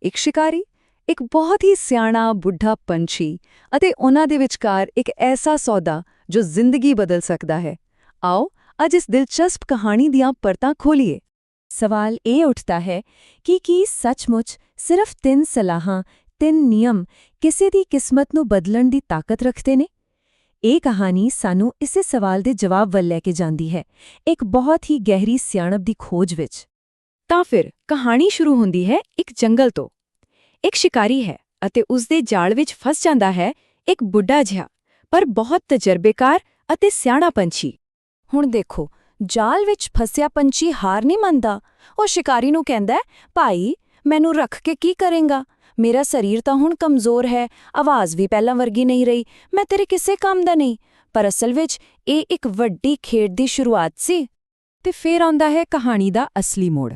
ਇੱਕ ਸ਼ਿਕਾਰੀ, ਇੱਕ ਬਹੁਤ ਹੀ ਸਿਆਣਾ ਬੁੱਢਾ ਪੰਛੀ ਅਤੇ ਉਹਨਾਂ ਦੇ ਵਿਚਕਾਰ ਇੱਕ ਐਸਾ ਸੌਦਾ ਜੋ ਜ਼ਿੰਦਗੀ ਬਦਲ ਸਕਦਾ ਹੈ। ਆਓ ਅੱਜ ਇਸ ਦਿਲਚਸਪ ਕਹਾਣੀ ਦੀਆਂ ਪਰਤਾਂ ਖੋਲੀਏ। ਸਵਾਲ ਇਹ ਉੱਠਦਾ ਹੈ ਕਿ ਕੀ ਸੱਚਮੁੱਚ ਸਿਰਫ 3 ਸਲਾਹਾਂ, 3 ਨਿਯਮ ਕਿਸੇ ਦੀ ਕਿਸਮਤ ਨੂੰ ਬਦਲਣ ਦੀ ਤਾਕਤ ਰੱਖਦੇ ਨੇ? ਇਹ ਕਹਾਣੀ ਸਾਨੂੰ ਇਸੇ ਸਵਾਲ ਦੇ ਜਵਾਬ ਵੱਲ ਲੈ ਕੇ ਜਾਂਦੀ ਹੈ, ਇੱਕ ਬਹੁਤ ਹੀ ਗਹਿਰੀ ਸਿਆਣਪ ਦੀ ਖੋਜ ਵਿੱਚ। ਤਾਂ ਫਿਰ ਕਹਾਣੀ ਸ਼ੁਰੂ ਹੁੰਦੀ ਹੈ ਇੱਕ ਜੰਗਲ ਤੋਂ। ਇੱਕ ਸ਼ਿਕਾਰੀ ਹੈ ਅਤੇ ਉਸਦੇ ਜਾਲ ਵਿੱਚ ਫਸ ਜਾਂਦਾ ਹੈ ਇੱਕ ਬੁੱਢਾ ਜਿਹਾ ਪਰ ਬਹੁਤ ਤਜਰਬੇਕਾਰ ਅਤੇ ਸਿਆਣਾ ਪੰਛੀ। ਹੁਣ ਦੇਖੋ, ਜਾਲ ਵਿੱਚ ਫਸਿਆ ਪੰਛੀ ਹਾਰ ਨਹੀਂ ਮੰਨਦਾ। ਉਹ ਸ਼ਿਕਾਰੀ ਨੂੰ ਕਹਿੰਦਾ, ਭਾਈ ਮੈਨੂੰ ਰੱਖ ਕੇ ਕੀ ਕਰੇਂਗਾ? ਮੇਰਾ ਸਰੀਰ ਤਾਂ ਹੁਣ ਕਮਜ਼ੋਰ ਹੈ, ਆਵਾਜ਼ ਵੀ ਪਹਿਲਾਂ ਵਰਗੀ ਨਹੀਂ ਰਹੀ, ਮੈਂ ਤੇਰੇ ਕਿਸੇ ਕੰਮ ਦਾ ਨਹੀਂ। ਪਰ ਅਸਲ ਵਿੱਚ ਇਹ ਇੱਕ ਵੱਡੀ ਖੇਡ ਦੀ ਸ਼ੁਰੂਆਤ ਸੀ। ਤੇ ਫਿਰ ਆਉਂਦਾ ਹੈ ਕਹਾਣੀ ਦਾ ਅਸਲੀ ਮੋੜ।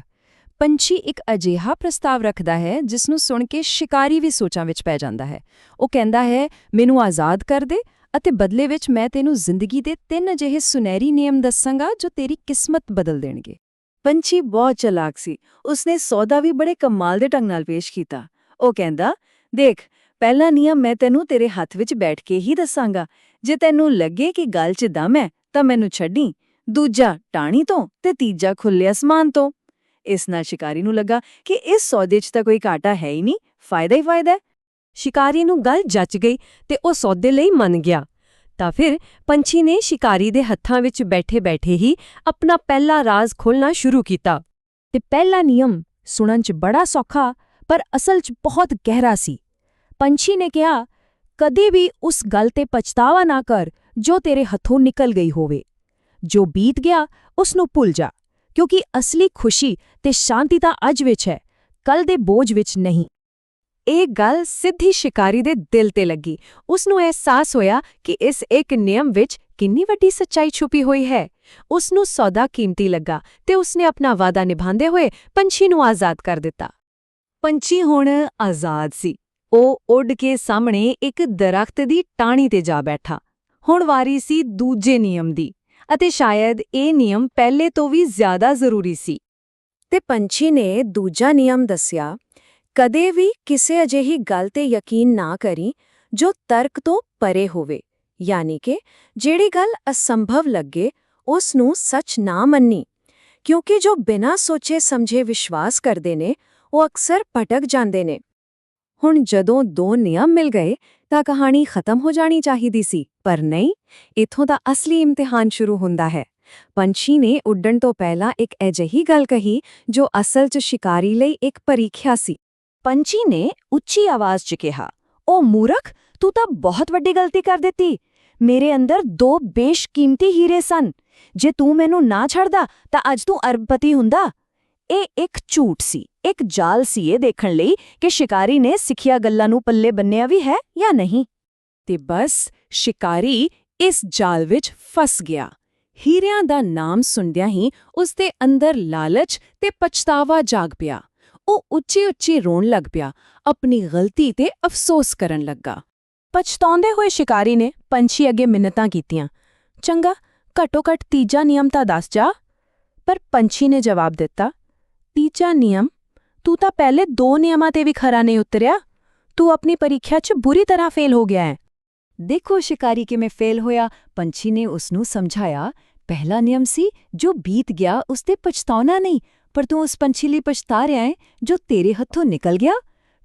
ਪੰਛੀ ਇੱਕ ਅਜਿਹਾ ਪ੍ਰਸਤਾਵ ਰੱਖਦਾ ਹੈ ਜਿਸ ਨੂੰ ਸੁਣ ਕੇ ਸ਼ਿਕਾਰੀ ਵੀ ਸੋਚਾਂ ਵਿੱਚ ਪੈ ਜਾਂਦਾ ਹੈ। ਉਹ ਕਹਿੰਦਾ ਹੈ, ਮੈਨੂੰ ਆਜ਼ਾਦ ਕਰ ਦੇ ਅਤੇ ਬਦਲੇ ਵਿੱਚ ਮੈਂ ਤੈਨੂੰ ਜ਼ਿੰਦਗੀ ਦੇ 3 ਅਜਿਹੇ ਸੁਨਹਿਰੀ ਨਿਯਮ ਦੱਸਾਂਗਾ ਜੋ ਤੇਰੀ ਕਿਸਮਤ ਬਦਲ ਦੇਣਗੇ। ਪੰਛੀ ਬਹੁਤ ਚਲਾਕ ਸੀ। ਉਸਨੇ ਸੌਦਾ ਵੀ ਬੜੇ ਕਮਾਲ ਦੇ ਢੰਗ ਨਾਲ ਪੇਸ਼ ਕੀਤਾ। ਉਹ ਕਹਿੰਦਾ, ਦੇਖ, ਪਹਿਲਾ ਨਿਯਮ ਮੈਂ ਤੈਨੂੰ ਤੇਰੇ ਹੱਥ ਵਿੱਚ ਬੈਠ ਕੇ ਹੀ ਦੱਸਾਂਗਾ। ਜੇ ਤੈਨੂੰ ਲੱਗੇ ਕਿ ਗੱਲ 'ਚ ਦਮ ਹੈ ਤਾਂ ਮੈਨੂੰ ਛੱਡੀ। ਦੂਜਾ ਟਾਹਣੀ ਤੋਂ ਤੇ ਤੀਜਾ ਖੁੱਲ੍ਹੇ ਅਸਮਾਨ ਤੋਂ। ਇਸ ਨਾਲ ਸ਼ਿਕਾਰੀ ਨੂੰ ਲੱਗਾ ਕਿ ਇਸ ਸੌਦੇ 'ਚ ਤਾਂ ਕੋਈ ਘਾਟਾ ਹੈ ਹੀ ਨਹੀਂ, ਫਾਇਦਾ ਹੀ ਫਾਇਦਾ ਹੈ। ਸ਼ਿਕਾਰੀ ਨੂੰ ਗੱਲ ਜੱਚ ਗਈ ਤੇ ਉਹ ਸੌਦੇ ਲਈ ਮੰਨ ਗਿਆ। ਤਾਂ ਫਿਰ ਪੰਛੀ ਨੇ ਸ਼ਿਕਾਰੀ ਦੇ ਹੱਥਾਂ ਵਿੱਚ ਬੈਠੇ-ਬੈਠੇ ਹੀ ਆਪਣਾ ਪਹਿਲਾ ਰਾਜ਼ ਖੋਲ੍ਹਣਾ ਸ਼ੁਰੂ ਕੀਤਾ। ਤੇ ਪਹਿਲਾ ਨਿਯਮ ਸੁਣਨ 'ਚ ਬੜਾ ਸੌਖਾ ਪਰ ਅਸਲ 'ਚ ਬਹੁਤ ਗਹਿਰਾ ਸੀ। ਪੰਛੀ ਨੇ ਕਿਹਾ, ਕਦੇ ਵੀ ਉਸ ਗੱਲ ਤੇ ਪਛਤਾਵਾ ਨਾ ਕਰ ਜੋ ਤੇਰੇ ਹੱਥੋਂ ਨਿਕਲ ਗਈ ਹੋਵੇ। ਜੋ ਬੀਤ ਗਿਆ ਉਸ ਨੂੰ ਭੁੱਲ ਜਾ, ਕਿਉਂਕਿ ਅਸਲੀ ਖੁਸ਼ੀ ਤੇ ਸ਼ਾਂਤੀ ਤਾਂ ਅੱਜ ਵਿੱਚ ਹੈ, ਕੱਲ ਦੇ ਬੋਝ ਵਿੱਚ ਨਹੀਂ। ਇਹ ਗੱਲ ਸਿੱਧੀ ਸ਼ਿਕਾਰੀ ਦੇ ਦਿਲ ਤੇ ਲੱਗੀ। ਉਸ ਨੂੰ ਅਹਿਸਾਸ ਹੋਇਆ ਕਿ ਇਸ ਇੱਕ ਨਿਯਮ ਵਿੱਚ ਕਿੰਨੀ ਵੱਡੀ ਸੱਚਾਈ ਛੁਪੀ ਹੋਈ ਹੈ। ਉਸ ਨੂੰ ਸੌਦਾ ਕੀਮਤੀ ਲੱਗਾ ਤੇ ਉਸਨੇ ਆਪਣਾ ਵਾਅਦਾ ਨਿਭਾਉਂਦੇ ਹੋਏ ਪੰਛੀ ਨੂੰ ਆਜ਼ਾਦ ਕਰ ਦਿੱਤਾ। ਪੰਛੀ ਹੁਣ ਆਜ਼ਾਦ ਸੀ। ਉਹ ਉੱਡ ਕੇ ਸਾਹਮਣੇ ਇੱਕ ਦਰਖਤ ਦੀ ਟਾਹਣੀ ਤੇ ਜਾ ਬੈਠਾ। ਹੁਣ ਵਾਰੀ ਸੀ ਦੂਜੇ ਨਿਯਮ ਦੀ, ਅਤੇ ਸ਼ਾਇਦ ਇਹ ਨਿਯਮ ਪਹਿਲੇ ਤੋਂ ਵੀ ਜ਼ਿਆਦਾ ਜ਼ਰੂਰੀ ਸੀ। ਤੇ ਪੰਛੀ ਨੇ ਦੂਜਾ ਨਿਯਮ ਦੱਸਿਆ, ਕਦੇ ਵੀ ਕਿਸੇ ਅਜਿਹੀ ਗੱਲ ਤੇ ਯਕੀਨ ਨਾ ਕਰੀ ਜੋ ਤਰਕ ਤੋਂ ਪਰੇ ਹੋਵੇ। ਯਾਨੀ ਕਿ ਜਿਹੜੀ ਗੱਲ ਅਸੰਭਵ ਲੱਗੇ ਉਸ ਨੂੰ ਸੱਚ ਨਾ ਮੰਨੀ, ਕਿਉਂਕਿ ਜੋ ਬਿਨਾਂ ਸੋਚੇ ਸਮਝੇ ਵਿਸ਼ਵਾਸ ਕਰਦੇ ਨੇ ਉਹ ਅਕਸਰ ਭਟਕ ਜਾਂਦੇ ਨੇ। ਹੁਣ ਜਦੋਂ 2 ਨਿਯਮ ਮਿਲ ਗਏ ਤਾਂ ਕਹਾਣੀ ਖਤਮ ਹੋ ਜਾਣੀ ਚਾਹੀਦੀ ਸੀ, ਪਰ ਨਹੀਂ, ਇੱਥੋਂ ਦਾ ਅਸਲੀ ਇਮਤਿਹਾਨ ਸ਼ੁਰੂ ਹੁੰਦਾ ਹੈ। ਪੰਛੀ ਨੇ ਉੱਡਣ ਤੋਂ ਪਹਿਲਾਂ ਇੱਕ ਅਜਿਹੀ ਗੱਲ ਕਹੀ ਜੋ ਅਸਲ 'ਚ ਸ਼ਿਕਾਰੀ ਲਈ ਇੱਕ ਪਰੀਖਿਆ ਸੀ। ਪੰਛੀ ਨੇ ਉੱਚੀ ਆਵਾਜ਼ 'ਚ ਕਿਹਾ, ਓ ਮੂਰਖ, ਤੂੰ ਤਾਂ ਬਹੁਤ ਵੱਡੀ ਗਲਤੀ ਕਰ ਦਿੱਤੀ। ਮੇਰੇ ਅੰਦਰ 2 ਬੇਸ਼ਕੀਮਤੀ ਹੀਰੇ ਸਨ। ਜੇ ਤੂੰ ਮੈਨੂੰ ਨਾ ਛੱਡਦਾ ਤਾਂ ਅੱਜ ਤੂੰ ਅਰਬਪਤੀ ਹੁੰਦਾ। ਇਹ ਇੱਕ ਝੂਠ ਸੀ, ਇੱਕ ਜਾਲ ਸੀ ਇਹ ਦੇਖਣ ਲਈ ਕਿ ਸ਼ਿਕਾਰੀ ਨੇ ਸਿੱਖਿਆ ਗੱਲਾਂ ਨੂੰ ਪੱਲੇ ਬੰਨਿਆ ਵੀ ਹੈ ਜਾਂ ਨਹੀਂ। ਤੇ ਬਸ ਸ਼ਿਕਾਰੀ ਇਸ ਜਾਲ ਵਿੱਚ ਫਸ ਗਿਆ। ਹੀਰਿਆਂ ਦਾ ਨਾਮ ਸੁਣਦਿਆਂ ਹੀ ਉਸਦੇ ਅੰਦਰ ਲਾਲਚ ਤੇ ਪਛਤਾਵਾ ਜਾਗ ਪਿਆ। ਉਹ ਉੱਚੀ-ਉੱਚੀ ਰੋਣ ਲੱਗ ਪਿਆ, ਆਪਣੀ ਗਲਤੀ ਤੇ ਅਫਸੋਸ ਕਰਨ ਲੱਗਾ। ਪਛਤਾਉਂਦੇ ਹੋਏ ਸ਼ਿਕਾਰੀ ਨੇ ਪੰਛੀ ਅੱਗੇ ਮਿੰਨਤਾਂ ਕੀਤੀਆਂ, ਚੰਗਾ, ਘੱਟੋ-ਘੱਟ ਤੀਜਾ ਨਿਯਮ ਤਾਂ ਦੱਸ ਜਾ। ਪਰ ਪੰਛੀ ਨੇ ਜਵਾਬ ਦਿੱਤਾ, ਤੀਜਾ ਨਿਯਮ? ਤੂੰ ਤਾਂ ਪਹਿਲੇ 2 ਨਿਯਮਾਂ ਤੇ ਵੀ ਖਰਾ ਨਹੀਂ ਉਤਰਿਆ। ਤੂੰ ਆਪਣੀ ਪ੍ਰੀਖਿਆ 'ਚ ਬੁਰੀ ਤਰ੍ਹਾਂ ਫੇਲ ਹੋ ਗਿਆ ਹੈ। ਦੇਖੋ ਸ਼ਿਕਾਰੀ ਕਿਵੇਂ ਫੇਲ ਹੋਇਆ। ਪੰਛੀ ਨੇ ਉਸ ਨੂੰ ਸਮਝਾਇਆ, ਪਹਿਲਾ ਨਿਯਮ ਸੀ ਜੋ ਬੀਤ ਗਿਆ ਉਸ ਤੇ ਪਛਤਾਉਣਾ ਨਹੀਂ, ਪਰ ਤੂੰ ਉਸ ਪੰਛੀ ਲਈ ਪਛਤਾ ਰਿਹਾ ਹੈ ਜੋ ਤੇਰੇ ਹੱਥੋਂ ਨਿਕਲ ਗਿਆ।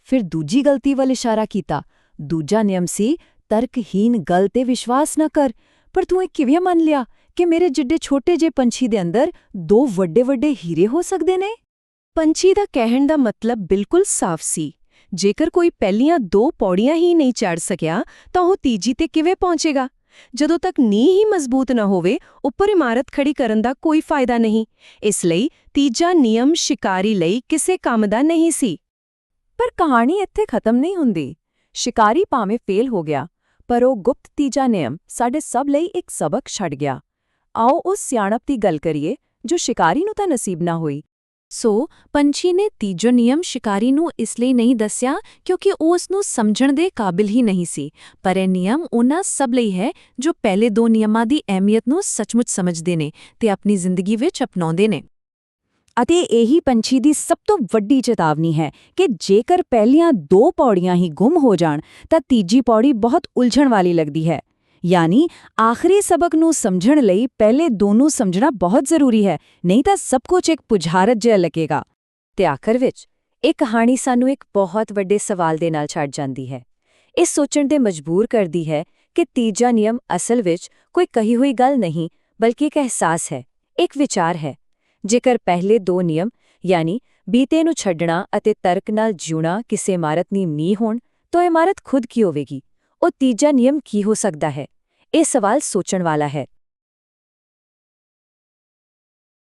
ਫਿਰ ਦੂਜੀ ਗਲਤੀ ਵੱਲ ਇਸ਼ਾਰਾ ਕੀਤਾ। ਦੂਜਾ ਨਿਯਮ ਸੀ ਤਰਕਹੀਨ ਗੱਲ ਤੇ ਵਿਸ਼ਵਾਸ ਨਾ ਕਰ, ਪਰ ਤੂੰ ਇਹ ਕਿਵੇਂ ਮੰਨ ਲਿਆ ਕਿ ਮੇਰੇ ਜਿੱਡੇ ਛੋਟੇ ਜਿਹੇ ਪੰਛੀ ਦੇ ਅੰਦਰ 2 ਵੱਡੇ-ਵੱਡੇ ਹੀਰੇ ਹੋ ਸਕਦੇ ਨੇ? ਪੰਛੀ ਦਾ ਕਹਿਣ ਦਾ ਮਤਲਬ ਬਿਲਕੁਲ ਸਾਫ਼ ਸੀ। ਜੇਕਰ ਕੋਈ ਪਹਿਲੀਆਂ 2 ਪੌੜੀਆਂ ਹੀ ਨਹੀਂ ਚੜ੍ਹ ਸਕਿਆ ਤਾਂ ਉਹ ਤੀਜੀ ਤੇ ਕਿਵੇਂ ਪਹੁੰਚੇਗਾ? ਜਦੋਂ ਤੱਕ ਨੀਂਹ ਹੀ ਮਜ਼ਬੂਤ ਨਾ ਹੋਵੇ, ਉੱਪਰ ਇਮਾਰਤ ਖੜੀ ਕਰਨ ਦਾ ਕੋਈ ਫਾਇਦਾ ਨਹੀਂ। ਇਸ ਲਈ ਤੀਜਾ ਨਿਯਮ ਸ਼ਿਕਾਰੀ ਲਈ ਕਿਸੇ ਕੰਮ ਦਾ ਨਹੀਂ ਸੀ। ਪਰ ਕਹਾਣੀ ਇੱਥੇ ਖਤਮ ਨਹੀਂ ਹੁੰਦੀ। ਸ਼ਿਕਾਰੀ ਭਾਵੇਂ ਫੇਲ ਹੋ ਗਿਆ, ਪਰ ਉਹ ਗੁਪਤ ਤੀਜਾ ਨਿਯਮ ਸਾਡੇ ਸਭ ਲਈ ਇੱਕ ਸਬਕ ਛੱਡ ਗਿਆ। ਆਓ ਉਸ ਸਿਆਣਪ ਦੀ ਗੱਲ ਕਰੀਏ ਜੋ ਸ਼ਿਕਾਰੀ ਨੂੰ ਤਾਂ ਨਸੀਬ ਨਾ ਹੋਈ। ਪੰਛੀ ਨੇ ਤੀਜਾ ਨਿਯਮ ਸ਼ਿਕਾਰੀ ਨੂੰ ਇਸ ਲਈ ਨਹੀਂ ਦੱਸਿਆ ਕਿਉਂਕਿ ਉਹ ਉਸ ਨੂੰ ਸਮਝਣ ਦੇ ਕਾਬਿਲ ਹੀ ਨਹੀਂ ਸੀ, ਪਰ ਇਹ ਨਿਯਮ ਉਹਨਾਂ ਸਭ ਲਈ ਹੈ ਜੋ ਪਹਿਲੇ 2 ਨਿਯਮਾਂ ਦੀ ਅਹਿਮੀਅਤ ਨੂੰ ਸੱਚਮੁੱਚ ਸਮਝਦੇ ਨੇ ਤੇ ਆਪਣੀ ਜ਼ਿੰਦਗੀ ਵਿੱਚ ਅਪਣਾਉਂਦੇ ਨੇ। ਅਤੇ ਇਹੀ ਪੰਛੀ ਦੀ ਸਭ ਤੋਂ ਵੱਡੀ ਚੇਤਾਵਨੀ ਹੈ ਕਿ ਜੇਕਰ ਪਹਿਲੀਆਂ 2 ਪੌੜੀਆਂ ਹੀ ਗੁੰਮ ਹੋ ਜਾਣ ਤਾਂ ਤੀਜੀ ਪੌੜੀ ਬਹੁਤ ਉਲਝਣ ਵਾਲੀ ਲੱਗਦੀ ਹੈ। ਯਾਨੀ ਆਖਰੀ ਸਬਕ ਨੂੰ ਸਮਝਣ ਲਈ ਪਹਿਲੇ 2 ਨੂੰ ਸਮਝਣਾ ਬਹੁਤ ਜ਼ਰੂਰੀ ਹੈ, ਨਹੀਂ ਤਾਂ ਸਭ ਕੁਝ ਇੱਕ ਪੁਝਾਰਤ ਜਿਹਾ ਲੱਗੇਗਾ। ਤੇ ਆਖਰ ਵਿੱਚ ਇਹ ਕਹਾਣੀ ਸਾਨੂੰ ਇੱਕ ਬਹੁਤ ਵੱਡੇ ਸਵਾਲ ਦੇ ਨਾਲ ਛੱਡ ਜਾਂਦੀ ਹੈ। ਇਹ ਸੋਚਣ ਤੇ ਮਜਬੂਰ ਕਰਦੀ ਹੈ ਕਿ ਤੀਜਾ ਨਿਯਮ ਅਸਲ ਵਿੱਚ ਕੋਈ ਕਹੀ ਹੋਈ ਗੱਲ ਨਹੀਂ, ਬਲਕਿ ਇੱਕ ਅਹਿਸਾਸ ਹੈ, ਇੱਕ ਵਿਚਾਰ ਹੈ। ਜੇਕਰ ਪਹਿਲੇ 2 ਨਿਯਮ ਯਾਨੀ ਬੀਤੇ ਨੂੰ ਛੱਡਣਾ ਅਤੇ ਤਰਕ ਨਾਲ ਜਿਉਣਾ ਕਿਸੇ ਇਮਾਰਤ ਦੀ ਨੀਂਹ ਹੋਣ, ਤਾਂ ਇਮਾਰਤ ਖੁਦ ਕੀ ਹੋਵੇਗੀ? ਉਹ ਤੀਜਾ ਨਿਯਮ ਕੀ ਹੋ ਸਕਦਾ ਹੈ? ਇਹ ਸਵਾਲ ਸੋਚਣ ਵਾਲਾ ਹੈ।